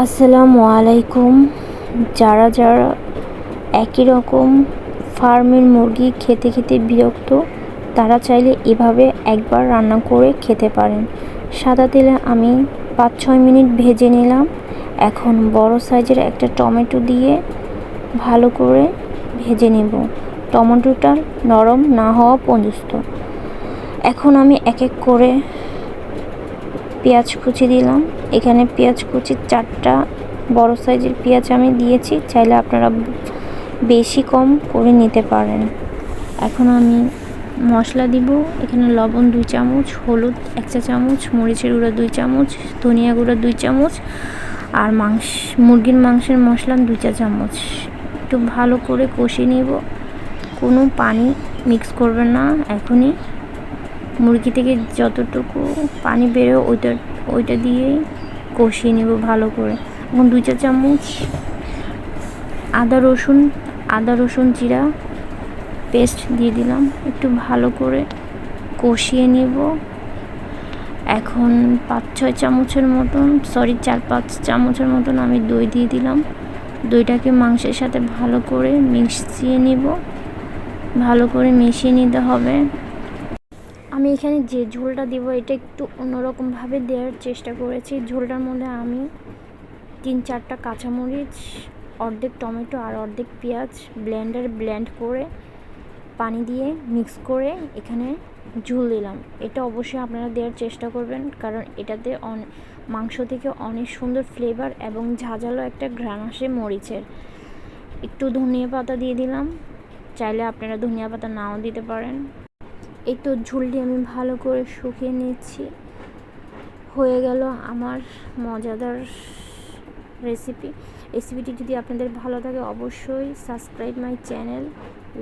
আসসালামু আলাইকুম। যারা যারা একই রকম ফার্মের মুরগি খেতে খেতে বিরক্ত, তারা চাইলে এভাবে একবার রান্না করে খেতে পারেন। সাদা তেলে আমি 5-6 মিনিট ভেজে নিলাম। এখন বড় সাইজের একটা টমেটো দিয়ে ভালো করে ভেজে নেব, টমেটোটা নরম না হওয়া পর্যন্ত। এখন আমি এক এক করে পেঁয়াজ কুচি দিলাম। এখানে পেঁয়াজ কুচি 4টা বড় সাইজের পেঁয়াজ আমি দিয়েছি, চাইলে আপনারা বেশি কম করে নিতে পারেন। এখন আমি মশলা দিব। এখানে লবণ 2 চামচ, হলুদ 1 চা চামচ, মরিচের গুঁড়া 2 চামচ, ধনিয়া গুঁড়া 2 চামচ, আর মুরগির মাংসের মশলা 2 চা চামচ। একটু ভালো করে কষিয়ে নিব। কোনো পানি মিক্স করবেন না। এখনই মুরগি থেকে যতটুকু পানি বেরো ওইটা দিয়েই কষিয়ে নেব ভালো করে। এখন 2 চা চামচ আদা রসুন জিরা পেস্ট দিয়ে দিলাম। একটু ভালো করে কষিয়ে নেব। এখন 4-5 চামচের মতন আমি দই দিয়ে দিলাম। দইটাকে মাংসের সাথে ভালো করে মিশিয়ে নেব। ভালো করে মিশিয়ে নিতে হবে। আমি এখানে যে ঝোলটা দিব এটা একটু অন্যরকমভাবে দেওয়ার চেষ্টা করেছি। ঝোলটার মধ্যে আমি 3-4টা কাঁচামরিচ, অর্ধেক টমেটো আর অর্ধেক পেঁয়াজ ব্লেন্ড করে পানি দিয়ে মিক্স করে এখানে ঝোল দিলাম। এটা অবশ্যই আপনারা দেওয়ার চেষ্টা করবেন, কারণ এটাতে মাংস থেকে অনেক সুন্দর ফ্লেভার এবং ঝাঁঝালো একটা ঘ্রাণ আসে মরিচের। একটু ধনিয়া পাতা দিয়ে দিলাম, চাইলে আপনারা ধনিয়া পাতা নাও দিতে পারেন। এই তো ঝোলটি আমি ভালো করে শুকিয়ে নিচ্ছি। হয়ে গেল আমার মজাদার রেসিপিটি যদি আপনাদের ভালো লাগে অবশ্যই subscribe my channel,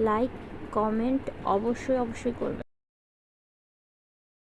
like comment অবশ্যই করবেন।